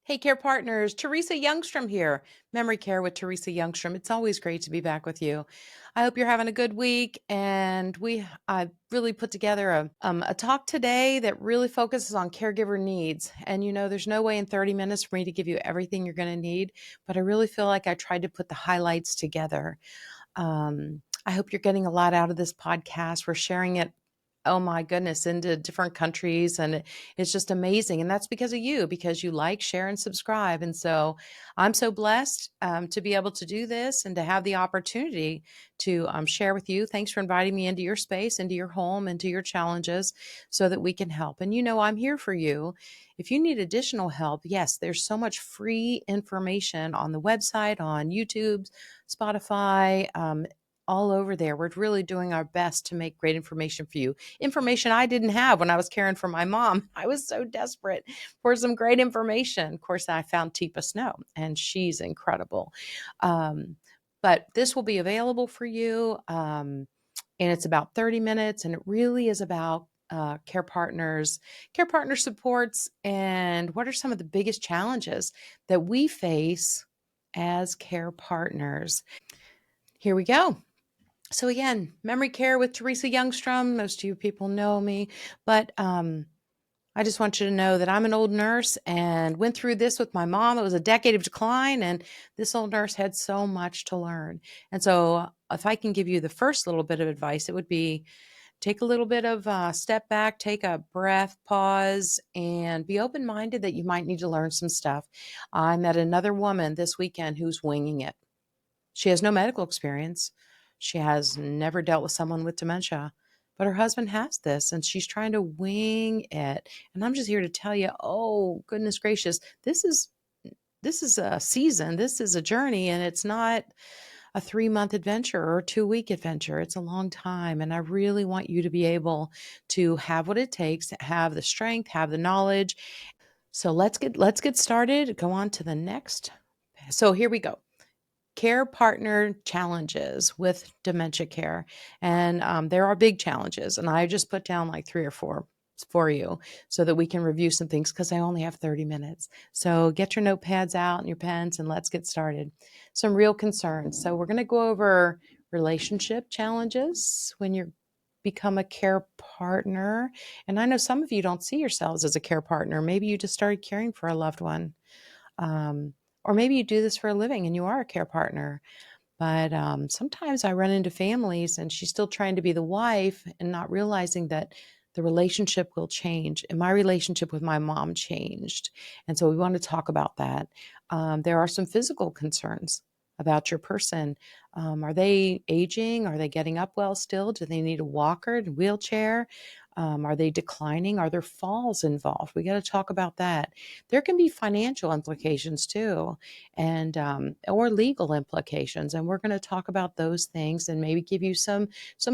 Hey, Care Partners, Teresa Youngstrom here. Memory Care with Teresa Youngstrom. It's always great to be back with you. I hope you're having a good week. And I really put together a talk today that really focuses on caregiver needs. And there's no way in 30 minutes for me to give you everything you're going to need, but I really feel like I tried to put the highlights together. I hope you're getting a lot out of this podcast. We're sharing it, oh my goodness, into different countries. And it's just amazing. And that's because of you, because you like, share, and subscribe. And so I'm so blessed to be able to do this and to have the opportunity to share with you. Thanks for inviting me into your space, into your home, into your challenges so that we can help. And I'm here for you. If you need additional help, yes, there's so much free information on the website, on YouTube, Spotify, all over there. We're really doing our best to make great information for you. Information I didn't have when I was caring for my mom. I was so desperate for some great information. Of course, I found Teepa Snow, and she's incredible. But this will be available for you, and it's about 30 minutes, and it really is about care partners, care partner supports, and what are some of the biggest challenges that we face as care partners. Here we go. So again, memory care with Teresa Youngstrom. Most of you people know me, but I just want you to know that I'm an old nurse and went through this with my mom. It was a decade of decline, and this old nurse had so much to learn. And so if I can give you the first little bit of advice, it would be take a little bit of step back, take a breath, pause, and be open-minded that you might need to learn some stuff. I met another woman this weekend who's winging it. She has no medical experience. She has never dealt with someone with dementia, but her husband has this and she's trying to wing it. And I'm just here to tell you, oh, goodness gracious, this is a season, this is a journey, and it's not a 3-month adventure or a 2-week adventure. It's a long time. And I really want you to be able to have what it takes, to have the strength, have the knowledge. So let's get started. Go on to the next. So here we go. Care partner challenges with dementia care. And there are big challenges. And I just put down like 3 or 4 for you so that we can review some things because I only have 30 minutes. So get your notepads out and your pens and let's get started. Some real concerns. So we're going to go over relationship challenges when you become a care partner. And I know some of you don't see yourselves as a care partner. Maybe you just started caring for a loved one. Um, or maybe you do this for a living and you are a care partner. But sometimes I run into families and she's still trying to be the wife and not realizing that the relationship will change. And my relationship with my mom changed. And so we want to talk about that. There are some physical concerns about your person. Are they aging? Are they getting up well still? Do they need a walker, a wheelchair? Are they declining? Are there falls involved? We got to talk about that. There can be financial implications too, and or legal implications, and we're going to talk about those things and maybe give you some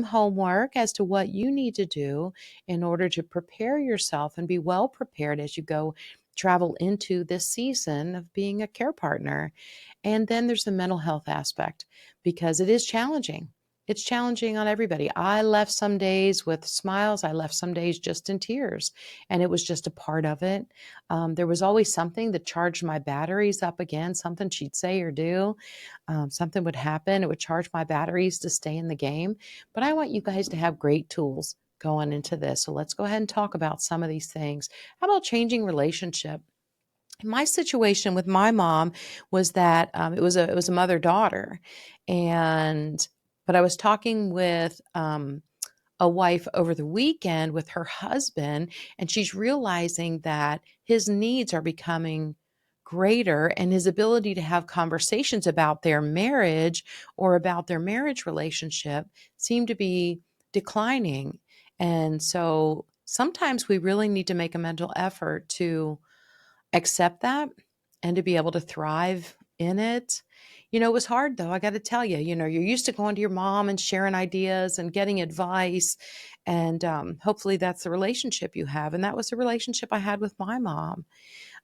homework as to what you need to do in order to prepare yourself and be well prepared as you go travel into this season of being a care partner. And then there's the mental health aspect because it is challenging. It's challenging on everybody. I left some days with smiles. I left some days just in tears, and it was just a part of it. There was always something that charged my batteries up again, something she'd say or do. Something would happen. It would charge my batteries to stay in the game. But I want you guys to have great tools going into this. So let's go ahead and talk about some of these things. How about changing relationship? My situation with my mom was that it was a mother daughter, and but I was talking with a wife over the weekend with her husband, and she's realizing that his needs are becoming greater and his ability to have conversations about their marriage or about their marriage relationship seem to be declining. And so sometimes we really need to make a mental effort to accept that and to be able to thrive in it. It was hard though. I got to tell you, you're used to going to your mom and sharing ideas and getting advice. And hopefully that's the relationship you have. And that was the relationship I had with my mom.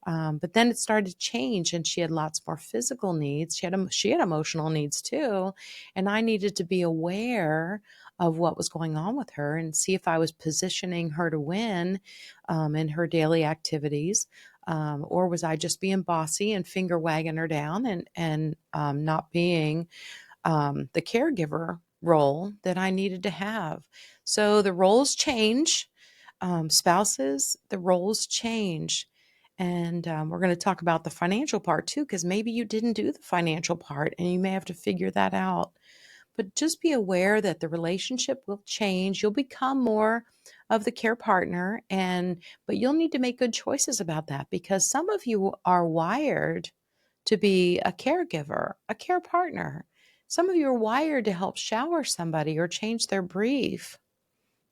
But then it started to change and she had lots more physical needs. She had emotional needs too. And I needed to be aware of what was going on with her and see if I was positioning her to win in her daily activities. Or was I just being bossy and finger wagging her down and not being the caregiver role that I needed to have? So the roles change. Spouses, the roles change. And we're going to talk about the financial part too, because maybe you didn't do the financial part and you may have to figure that out. But just be aware that the relationship will change. You'll become more of the care partner, but you'll need to make good choices about that, because some of you are wired to be a caregiver, a care partner. Some of you are wired to help shower somebody or change their brief.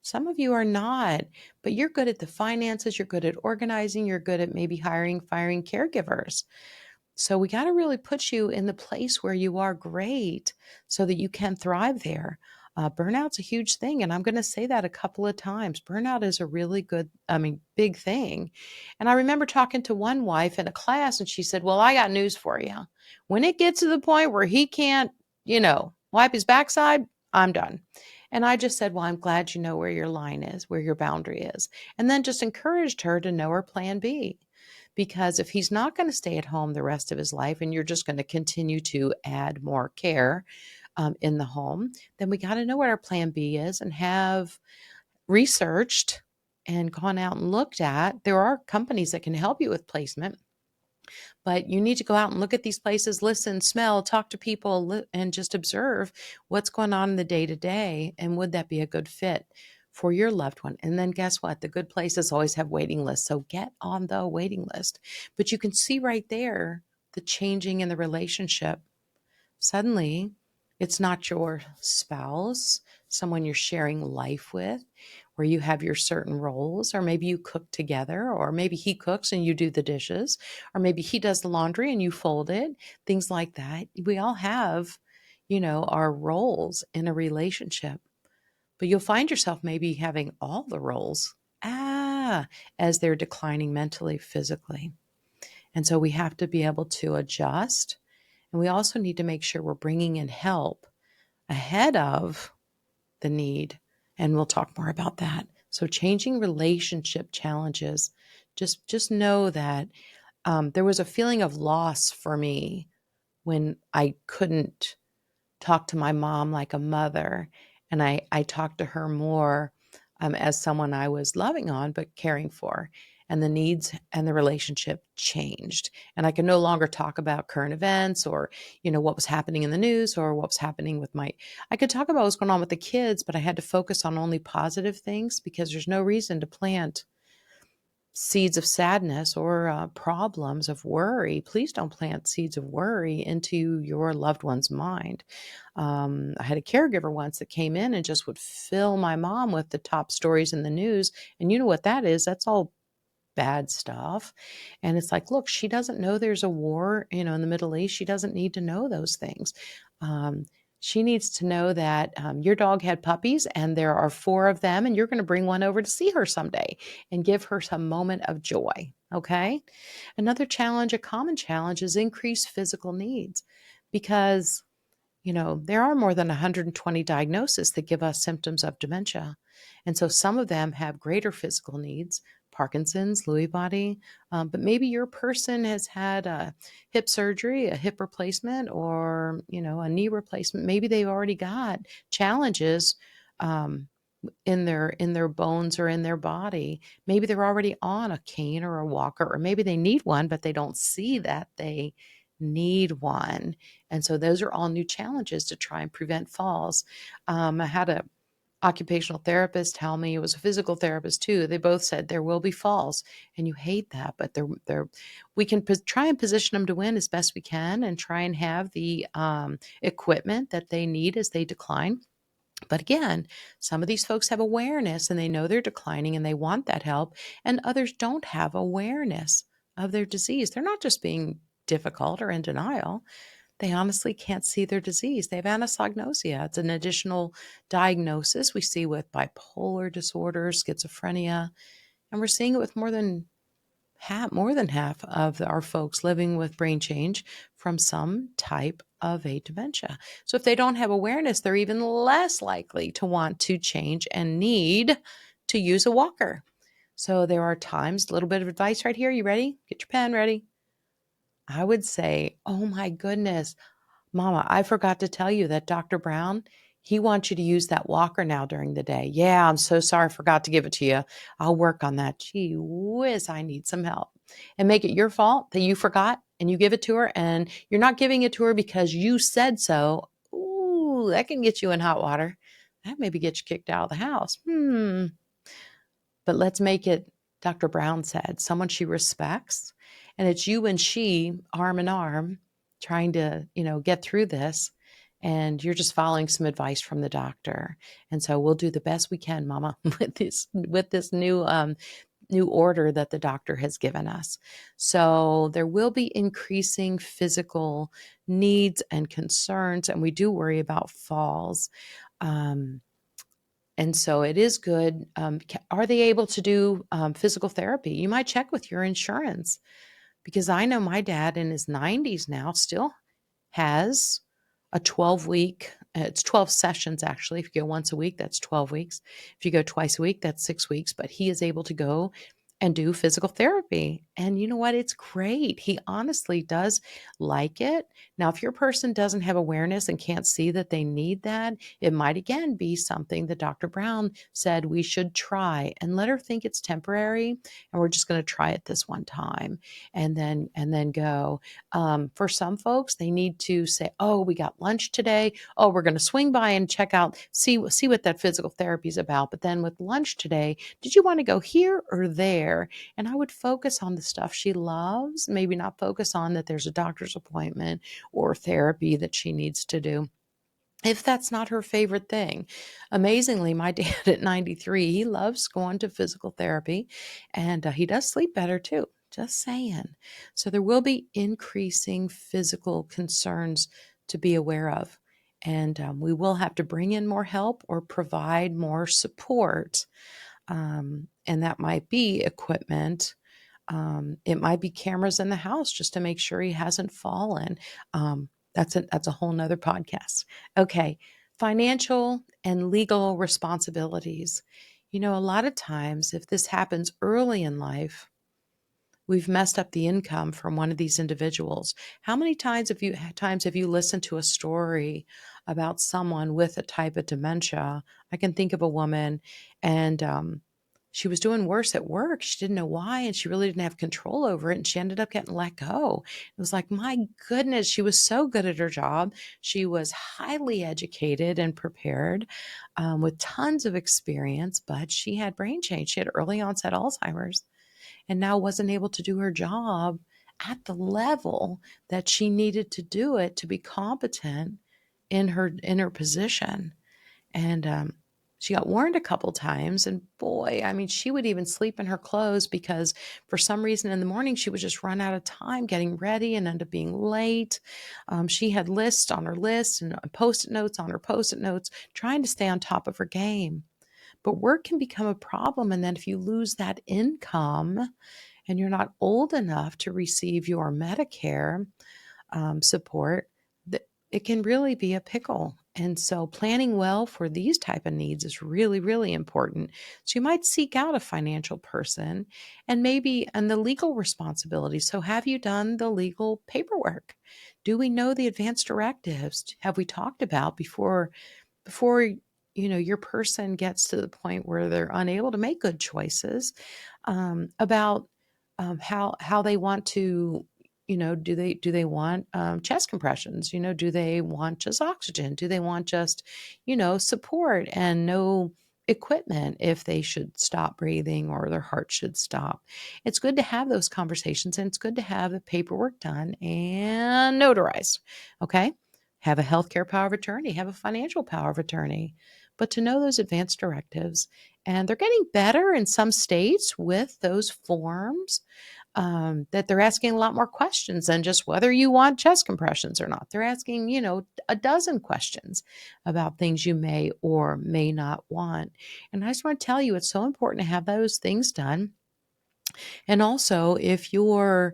Some of you are not, but you're good at the finances, you're good at organizing, you're good at maybe hiring, firing caregivers. So we got to really put you in the place where you are great so that you can thrive there. Burnout's a huge thing. And I'm going to say that a couple of times. Burnout is a really big thing. And I remember talking to one wife in a class and she said, well, I got news for you. When it gets to the point where he can't, wipe his backside, I'm done. And I just said, well, I'm glad you know where your line is, where your boundary is. And then just encouraged her to know her plan B. Because if he's not going to stay at home the rest of his life and you're just going to continue to add more care in the home, then we got to know what our plan B is and have researched and gone out and looked at. There are companies that can help you with placement, but you need to go out and look at these places, listen, smell, talk to people, and just observe what's going on in the day to day. And would that be a good fit for your loved one? And then guess what? The good places always have waiting lists. So get on the waiting list. But you can see right there the changing in the relationship. Suddenly, it's not your spouse, someone you're sharing life with, where you have your certain roles, or maybe you cook together, or maybe he cooks and you do the dishes, or maybe he does the laundry and you fold it, things like that. We all have, our roles in a relationship, but you'll find yourself maybe having all the roles as they're declining mentally, physically. And so we have to be able to adjust. And we also need to make sure we're bringing in help ahead of the need. And we'll talk more about that. So changing relationship challenges, just know that there was a feeling of loss for me when I couldn't talk to my mom like a mother. And I talked to her more as someone I was loving on, but caring for. And the needs and the relationship changed. And I could no longer talk about current events or, what was happening in the news or what was happening with I could talk about what's going on with the kids, but I had to focus on only positive things, because there's no reason to plant seeds of sadness or problems of worry. Please don't plant seeds of worry into your loved one's mind. I had a caregiver once that came in and just would fill my mom with the top stories in the news. And you know what that is? That's all bad stuff. And it's like, look, she doesn't know there's a war, in the Middle East. She doesn't need to know those things. She needs to know that your dog had puppies and there are 4 of them, and you're going to bring one over to see her someday and give her some moment of joy. Okay. Another challenge, a common challenge, is increased physical needs, because there are more than 120 diagnoses that give us symptoms of dementia. And so some of them have greater physical needs, Parkinson's, Lewy body, but maybe your person has had a hip surgery, a hip replacement, or, a knee replacement. Maybe they've already got challenges in their bones or in their body. Maybe they're already on a cane or a walker, or maybe they need one, but they don't see that they need one. And so those are all new challenges to try and prevent falls. I had a occupational therapist tell me, it was a physical therapist too. They both said there will be falls, and you hate that, but we can try and position them to win as best we can, and try and have the equipment that they need as they decline. But again, some of these folks have awareness and they know they're declining and they want that help, and others don't have awareness of their disease. They're not just being difficult or in denial. They honestly can't see their disease. They have anosognosia. It's an additional diagnosis we see with bipolar disorder, schizophrenia, and we're seeing it with more than half of our folks living with brain change from some type of a dementia. So if they don't have awareness, they're even less likely to want to change and need to use a walker. So there are times, a little bit of advice right here. You ready? Get your pen ready. I would say, oh my goodness, Mama, I forgot to tell you that Dr. Brown, he wants you to use that walker now during the day. Yeah, I'm so sorry I forgot to give it to you. I'll work on that. Gee whiz, I need some help. And make it your fault that you forgot and you give it to her, and you're not giving it to her because you said so. Ooh, that can get you in hot water. That maybe get you kicked out of the house. But let's make it, Dr. Brown said, someone she respects. And it's you and she, arm in arm, trying to, get through this. And you're just following some advice from the doctor. And so we'll do the best we can, Mama, with this new order that the doctor has given us. So there will be increasing physical needs and concerns, and we do worry about falls. And so it is good. Are they able to do physical therapy? You might check with your insurance, because I know my dad in his 90s now still has a 12-week, it's 12 sessions actually. If you go once a week, that's 12 weeks. If you go twice a week, that's 6 weeks. But he is able to go and do physical therapy. And you know what? It's great. He honestly does like it. Now, if your person doesn't have awareness and can't see that they need that, it might again be something that Dr. Brown said we should try, and let her think it's temporary. And we're just going to try it this one time and then go. For some folks, they need to say, oh, we got lunch today. Oh, we're going to swing by and check out, see what that physical therapy is about. But then with lunch today, did you want to go here or there? And I would focus on the stuff she loves, maybe not focus on that there's a doctor's appointment or therapy that she needs to do, if that's not her favorite thing. Amazingly, my dad at 93, he loves going to physical therapy, and he does sleep better too. Just saying. So there will be increasing physical concerns to be aware of. And we will have to bring in more help or provide more support. And that might be equipment. It might be cameras in the house just to make sure he hasn't fallen. That's a whole nother podcast. Okay. Financial and legal responsibilities. A lot of times, if this happens early in life, we've messed up the income from one of these individuals. How many times have you listened to a story about someone with a type of dementia? I can think of a woman, and she was doing worse at work. She didn't know why, and she really didn't have control over it, and she ended up getting let go. It was like, my goodness, she was so good at her job. She was highly educated and prepared, with tons of experience, but she had brain change. She had early onset Alzheimer's, and now wasn't able to do her job at the level that she needed to do it to be competent in her position. And she got warned a couple times, and boy, I mean, she would even sleep in her clothes because for some reason in the morning she would just run out of time getting ready and end up being late. She had lists on her list and post-it notes on her post-it notes, trying to stay on top of her game. But work can become a problem, and then if you lose that income and you're not old enough to receive your Medicare support, it can really be a pickle. And so planning well for these type of needs is really, really important. So you might seek out a financial person and the legal responsibility. So have you done the legal paperwork? Do we know the advance directives? Have we talked about before your person gets to the point where they're unable to make good choices, about how they want to, do they want chest compressions? Do they want just oxygen? Do they want just support and no equipment if they should stop breathing or their heart should stop? It's good to have those conversations, and it's good to have the paperwork done and notarized. Okay, have a healthcare power of attorney, have a financial power of attorney, but to know those advanced directives. And they're getting better in some states with those forms, that they're asking a lot more questions than just whether you want chest compressions or not. They're asking, a dozen questions about things you may or may not want. And I just want to tell you, it's so important to have those things done. And also, if the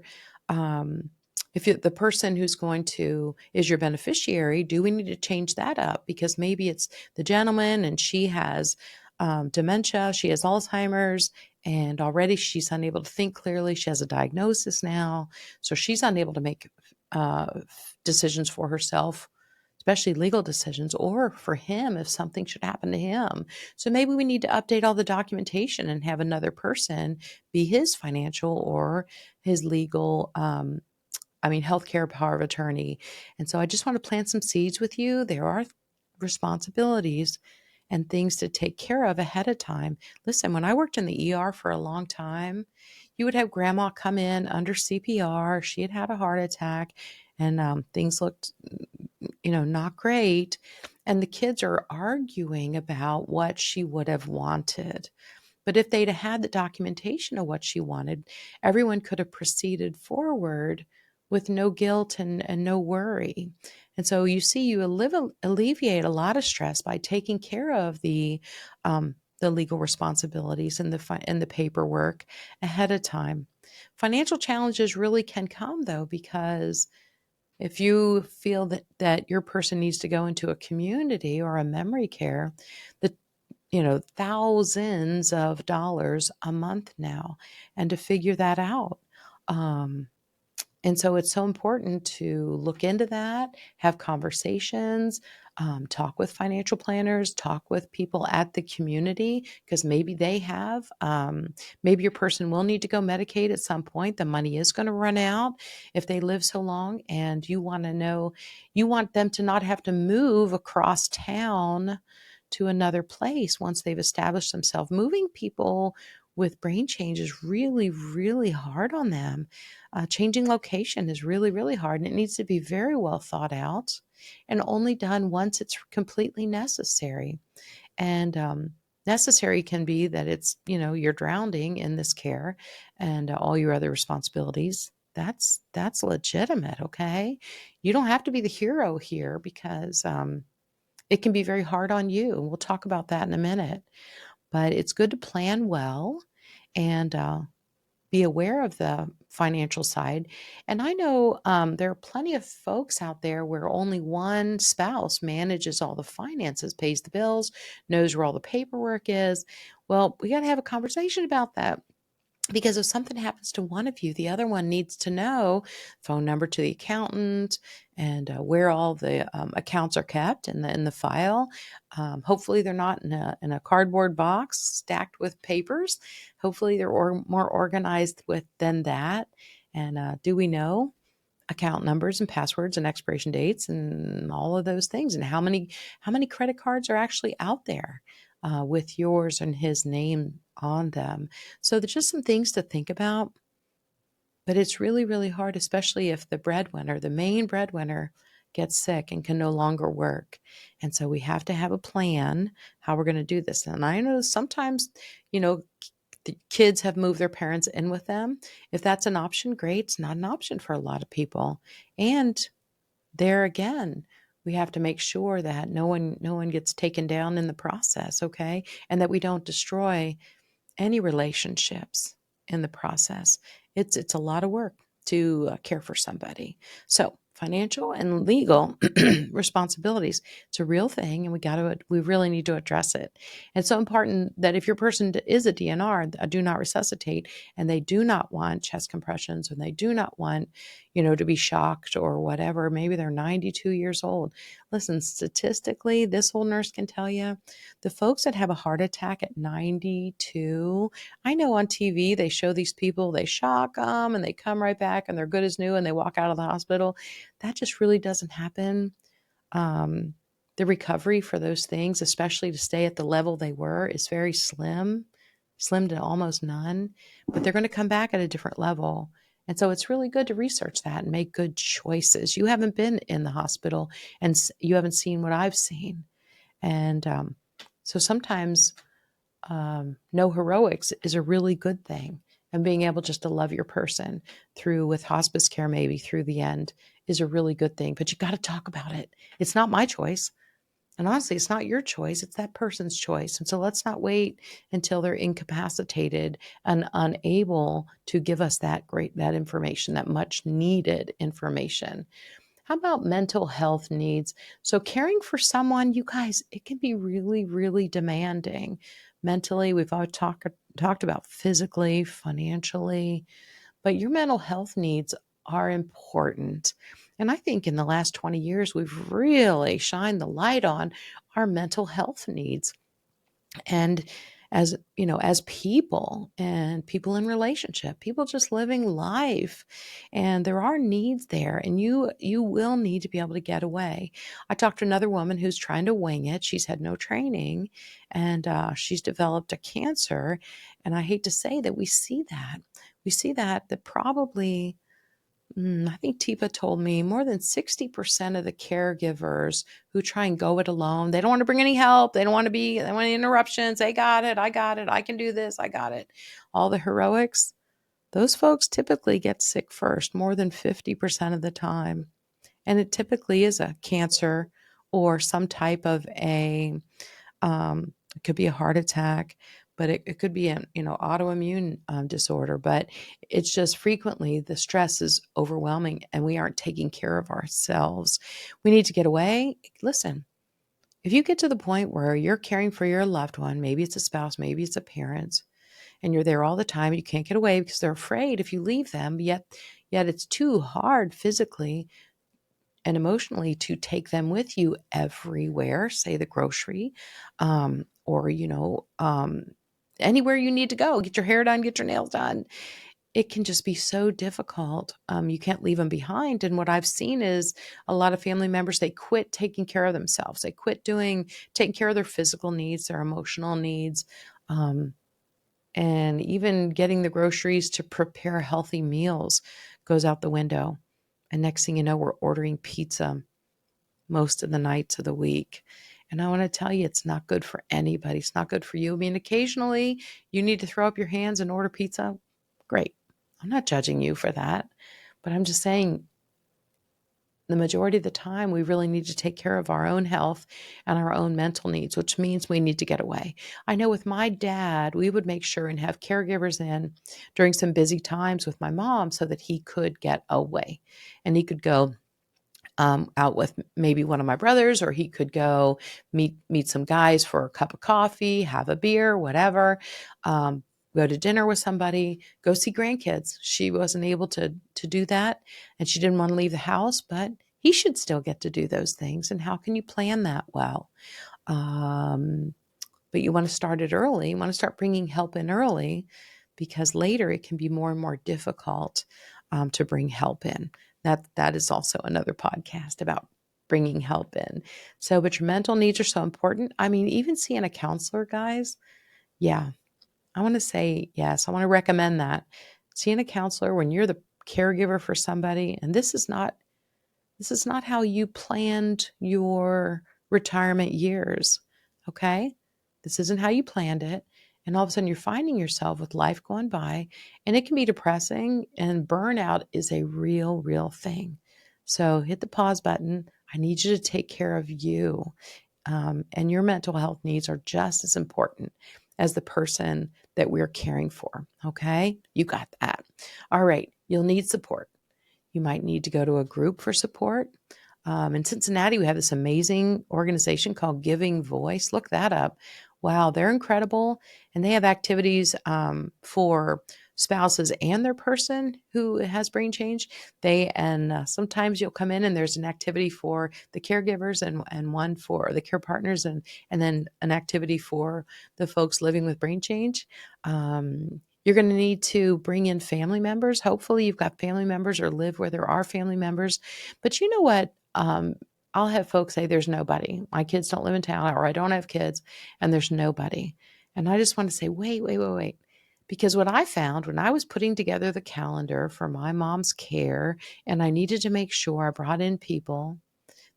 person who's going to is your beneficiary, do we need to change that up? Because maybe it's the gentleman and she has dementia. She has Alzheimer's, and already she's unable to think clearly. She has a diagnosis now, so she's unable to make decisions for herself, especially legal decisions, or for him if something should happen to him. So maybe we need to update all the documentation and have another person be his financial or his legal, healthcare power of attorney. And so I just want to plant some seeds with you. There are responsibilities and things to take care of ahead of time. Listen, when I worked in the ER for a long time, you would have grandma come in under CPR. She had had a heart attack, and things looked, not great. And the kids are arguing about what she would have wanted. But if they'd had the documentation of what she wanted, everyone could have proceeded forward with no guilt and no worry. And so you see, you alleviate a lot of stress by taking care of the legal responsibilities and the paperwork ahead of time. Financial challenges really can come though, because if you feel that your person needs to go into a community or a memory care, the thousands of dollars a month now, and to figure that out. And so it's so important to look into that, have conversations, talk with financial planners, talk with people at the community, because maybe they have, maybe your person will need to go Medicaid at some point. The money is going to run out if they live so long, and you want them to not have to move across town to another place once they've established themselves. Moving people with brain change is really, really hard on them. Changing location is really, really hard, and it needs to be very well thought out and only done once it's completely necessary. And necessary can be that it's, you're drowning in this care and all your other responsibilities. That's legitimate, okay? You don't have to be the hero here, because it can be very hard on you. We'll talk about that in a minute. But it's good to plan well and be aware of the financial side. And I know there are plenty of folks out there where only one spouse manages all the finances, pays the bills, knows where all the paperwork is. Well, we got to have a conversation about that, because if something happens to one of you, the other one needs to know phone number to the accountant and where all the accounts are kept in the file. Hopefully they're not in a cardboard box stacked with papers. Hopefully they're more organized than that. And do we know account numbers and passwords and expiration dates and all of those things, and how many credit cards are actually out there with yours and his name on them? So there's just some things to think about, but it's really, really hard, especially if the main breadwinner, gets sick and can no longer work. And so we have to have a plan how we're going to do this. And I know sometimes, you know, the kids have moved their parents in with them. If that's an option, great. It's not an option for a lot of people. And there again, we have to make sure that no one gets taken down in the process, okay? And that we don't destroy any relationships in the process. It's a lot of work to care for somebody. So financial and legal responsibilities, it's a real thing, and we really need to address it. It's so important that if your person is a DNR, a do not resuscitate, and they do not want chest compressions, and they do not want, to be shocked or whatever, maybe they're 92 years old. Listen, statistically, this whole nurse can tell you, the folks that have a heart attack at 92, I know on TV they show these people, they shock them and they come right back and they're good as new and they walk out of the hospital. That just really doesn't happen. The recovery for those things, especially to stay at the level they were, is very slim to almost none, but they're going to come back at a different level. And so it's really good to research that and make good choices. You haven't been in the hospital and you haven't seen what I've seen. And so sometimes no heroics is a really good thing. And being able just to love your person through, with hospice care, maybe through the end, is a really good thing. But you got to talk about it. It's not my choice. And honestly, it's not your choice. It's that person's choice. And so let's not wait until they're incapacitated and unable to give us that information, that much needed information. How about mental health needs? So caring for someone, you guys, it can be really, really demanding. mentally. We've all talked about physically, financially, but your mental health needs are important. And I think in the last 20 years, we've really shined the light on our mental health needs. And as you know, as people and people in relationship, people just living life, and there are needs there, and you will need to be able to get away. I talked to another woman who's trying to wing it. She's had no training, and she's developed a cancer. And I hate to say that we see that probably, I think Tipa told me more than 60% of the caregivers who try and go it alone, they don't want to bring any help. They don't want any interruptions. They got it. I got it. I can do this. I got it. All the heroics, those folks typically get sick first, more than 50% of the time. And it typically is a cancer or some type of it could be a heart attack, but it could be an autoimmune disorder. But it's just frequently the stress is overwhelming, and we aren't taking care of ourselves. We need to get away. Listen, if you get to the point where you're caring for your loved one, maybe it's a spouse, maybe it's a parent, and you're there all the time, you can't get away because they're afraid if you leave them. Yet it's too hard physically and emotionally to take them with you everywhere, say the grocery, or anywhere you need to go, get your hair done, get your nails done. It can just be so difficult. You can't leave them behind. And what I've seen is a lot of family members, they quit taking care of themselves. They quit taking care of their physical needs, their emotional needs, and even getting the groceries to prepare healthy meals goes out the window. And next thing you know, we're ordering pizza most of the nights of the week. And I want to tell you, it's not good for anybody. It's not good for you. I mean, occasionally you need to throw up your hands and order pizza. Great. I'm not judging you for that. But I'm just saying, the majority of the time, we really need to take care of our own health and our own mental needs, which means we need to get away. I know with my dad, we would make sure and have caregivers in during some busy times with my mom so that he could get away and he could go out with maybe one of my brothers, or he could go meet some guys for a cup of coffee, have a beer, whatever, go to dinner with somebody, go see grandkids. She wasn't able to do that, and she didn't want to leave the house, but he should still get to do those things. And how can you plan that well? But you want to start it early. You want to start bringing help in early, because later it can be more and more difficult to bring help in. That is also another podcast about bringing help in. So, but your mental needs are so important. I mean, even seeing a counselor, guys. Yeah, I want to say yes. I want to recommend that. Seeing a counselor when you're the caregiver for somebody, and this is not how you planned your retirement years. Okay? This isn't how you planned it. And all of a sudden you're finding yourself with life going by, and it can be depressing, and burnout is a real thing. So hit the pause button. I need you to take care of you. And your mental health needs are just as important as the person that we're caring for. Okay? You got that. All right. You'll need support. You might need to go to a group for support. In Cincinnati, we have this amazing organization called Giving Voice. Look that up. Wow, they're incredible. And they have activities for spouses and their person who has brain change. Sometimes you'll come in and there's an activity for the caregivers and one for the care partners, and then an activity for the folks living with brain change. You're going to need to bring in family members. Hopefully you've got family members or live where there are family members. But you know what? I'll have folks say there's nobody. My kids don't live in town, or I don't have kids, and there's nobody. And I just want to say, wait. Because what I found when I was putting together the calendar for my mom's care, and I needed to make sure I brought in people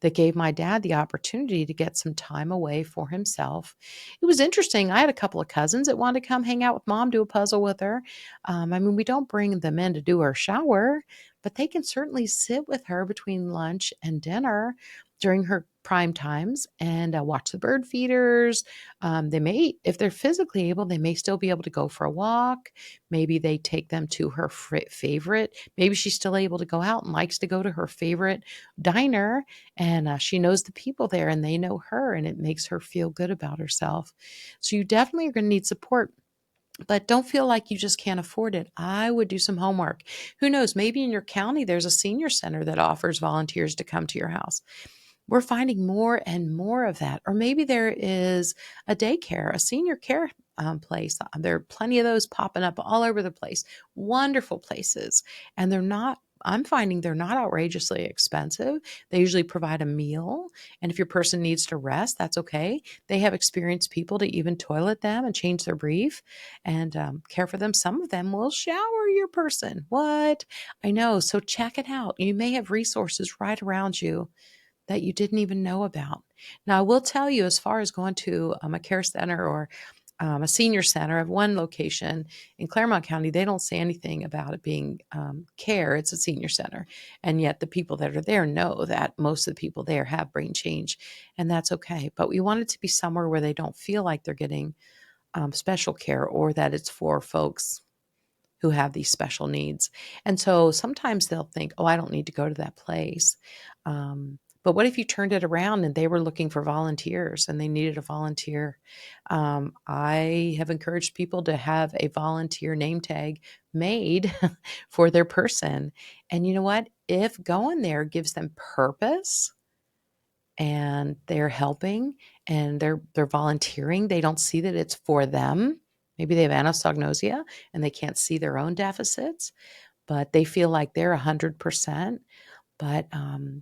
that gave my dad the opportunity to get some time away for himself. It was interesting. I had a couple of cousins that wanted to come hang out with mom, do a puzzle with her. I mean, we don't bring them in to do her shower, but they can certainly sit with her between lunch and dinner. during her prime times and watch the bird feeders. They may, if they're physically able, they may still be able to go for a walk. Maybe they take them to her favorite. Maybe she's still able to go out and likes to go to her favorite diner, and she knows the people there and they know her, and it makes her feel good about herself. So you definitely are going to need support. But don't feel like you just can't afford it. I would do some homework. Who knows? Maybe in your county, there's a senior center that offers volunteers to come to your house. We're finding more and more of that. Or maybe there is a daycare, a senior care place. There are plenty of those popping up all over the place. Wonderful places. And I'm finding they're not outrageously expensive. They usually provide a meal. And if your person needs to rest, that's okay. They have experienced people to even toilet them and change their brief and care for them. Some of them will shower your person. What? I know. So check it out. You may have resources right around you that you didn't even know about. Now, I will tell you, as far as going to a care center or a senior center of one location in Claremont County, they don't say anything about it being care. It's a senior center. And yet the people that are there know that most of the people there have brain change, and that's okay. But we want it to be somewhere where they don't feel like they're getting special care or that it's for folks who have these special needs. And so sometimes they'll think, oh, I don't need to go to that place. But what if you turned it around and they were looking for volunteers and they needed a volunteer? I have encouraged people to have a volunteer name tag made for their person. And you know what? If going there gives them purpose and they're helping and they're volunteering, they don't see that it's for them. Maybe they have anosognosia and they can't see their own deficits, but they feel like they're 100%. But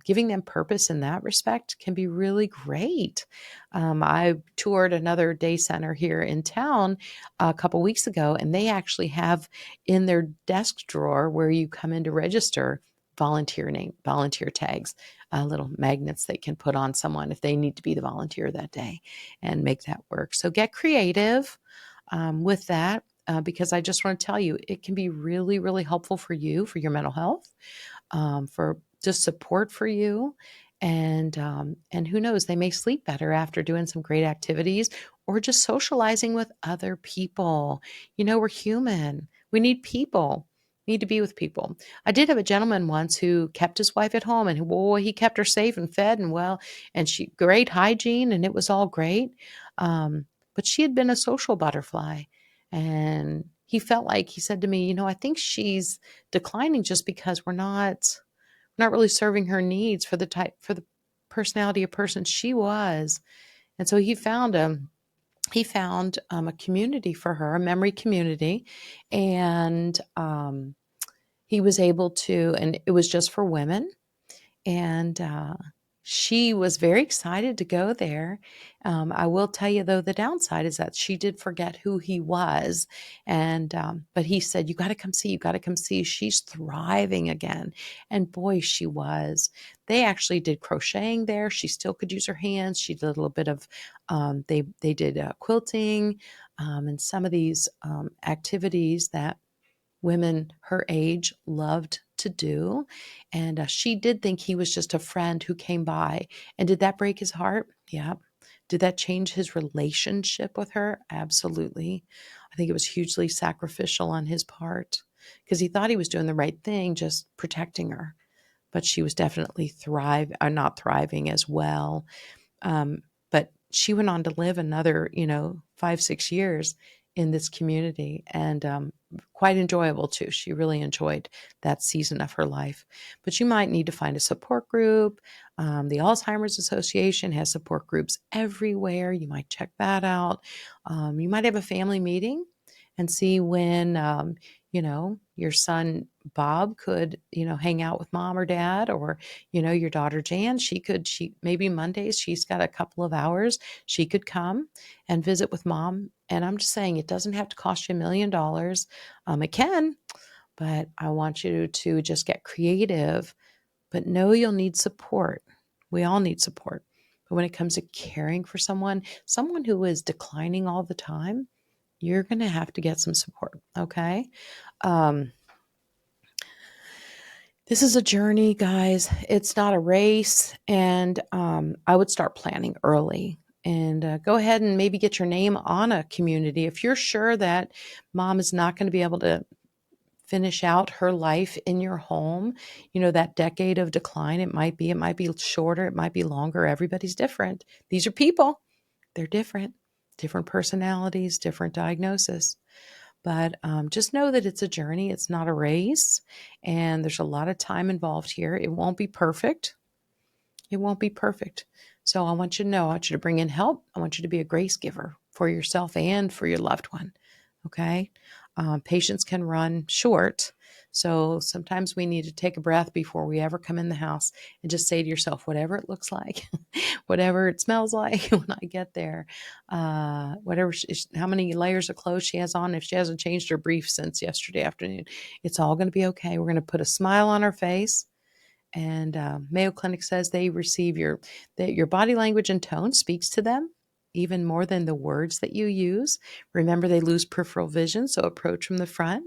giving them purpose in that respect can be really great. I toured another day center here in town a couple weeks ago, and they actually have in their desk drawer where you come in to register volunteer tags, little magnets they can put on someone if they need to be the volunteer that day and make that work. So get creative with that. Because I just want to tell you, it can be really, really helpful for you, for your mental health, for just support for you. And who knows, they may sleep better after doing some great activities or just socializing with other people. We're human. We need people. Need to be with people. I did have a gentleman once who kept his wife at home, and boy, he kept her safe and fed and well, and she great hygiene, and it was all great. But she had been a social butterfly, and he said to me, I think she's declining just because we're not really serving her needs for the personality of person she was. And so he found a community for her, a memory community, and he was able to, and it was just for women, and she was very excited to go there. I will tell you, though, the downside is that she did forget who he was. And but he said, you got to come see, you got to come see. She's thriving again. And boy, she was. They actually did crocheting there. She still could use her hands. She did a little bit of, they did quilting and some of these activities that women her age loved to do. And she did think he was just a friend who came by. And did that break his heart? Yeah. Did that change his relationship with her? Absolutely. I think it was hugely sacrificial on his part because he thought he was doing the right thing, just protecting her. But she was definitely not thriving as well. But she went on to live another, 5, 6 years in this community, and quite enjoyable too. She really enjoyed that season of her life. But you might need to find a support group. The Alzheimer's Association has support groups everywhere. You might check that out. You might have a family meeting and see when, your son Bob could, hang out with mom or dad, or, your daughter Jan, she maybe Mondays, she's got a couple of hours. She could come and visit with mom. And I'm just saying, it doesn't have to cost you $1 million. It can, but I want you to just get creative, but know you'll need support. We all need support. But when it comes to caring for someone who is declining all the time, you're going to have to get some support. Okay. Um, This is a journey, guys. It's not a race. And I would start planning early and go ahead and maybe get your name on a community. If you're sure that mom is not going to be able to finish out her life in your home, that decade of decline, it might be shorter, it might be longer. Everybody's different. These are people. They're different personalities, different diagnosis. But just know that it's a journey. It's not a race. And there's a lot of time involved here. It won't be perfect. It won't be perfect. So I want you to know, I want you to bring in help. I want you to be a grace giver for yourself and for your loved one. Okay. Patience can run short. So sometimes we need to take a breath before we ever come in the house and just say to yourself, whatever it looks like, whatever it smells like when I get there, how many layers of clothes she has on, if she hasn't changed her brief since yesterday afternoon, it's all going to be okay. We're going to put a smile on her face. And Mayo Clinic says they receive that your body language and tone speaks to them even more than the words that you use. Remember, they lose peripheral vision, so approach from the front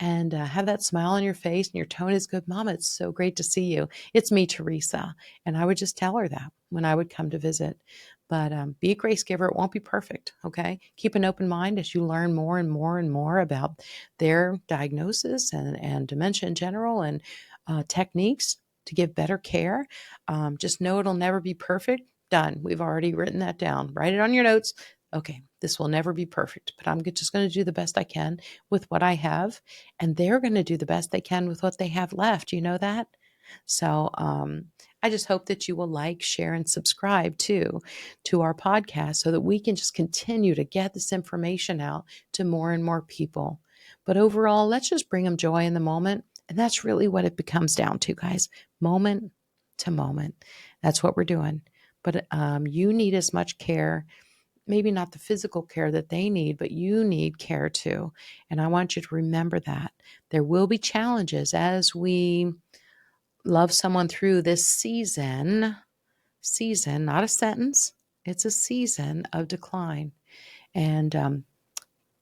and have that smile on your face and your tone is good. Mama, it's so great to see you. It's me, Teresa. And I would just tell her that when I would come to visit. But be a grace giver. It won't be perfect. Okay. Keep an open mind as you learn more and more and more about their diagnosis and dementia in general and techniques to give better care. Just know it'll never be perfect. Done. We've already written that down. Write it on your notes. Okay, this will never be perfect, but I'm just going to do the best I can with what I have. And they're going to do the best they can with what they have left. You know that? So I just hope that you will like, share, and subscribe to our podcast so that we can just continue to get this information out to more and more people. But overall, let's just bring them joy in the moment. And that's really what it becomes down to, guys. Moment to moment. That's what we're doing. But you need as much care, maybe not the physical care that they need, but you need care too. And I want you to remember that. There will be challenges as we love someone through this season, not a sentence, it's a season of decline. And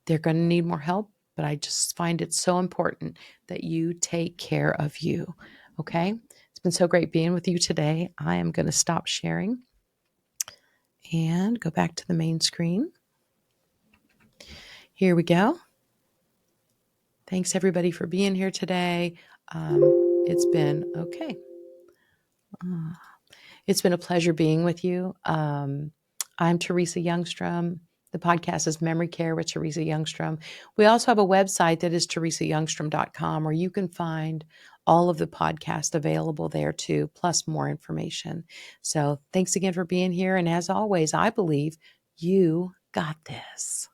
they're going to need more help, but I just find it so important that you take care of you. Okay? It's been so great being with you today. I am going to stop sharing and go back to the main screen. Here we go. Thanks everybody for being here today. It's been okay. It's been a pleasure being with you. I'm Teresa Youngstrom. The podcast is Memory Care with Teresa Youngstrom. We also have a website that is teresayoungstrom.com where you can find all of the podcasts available there too, plus more information. So thanks again for being here. And as always, I believe you got this.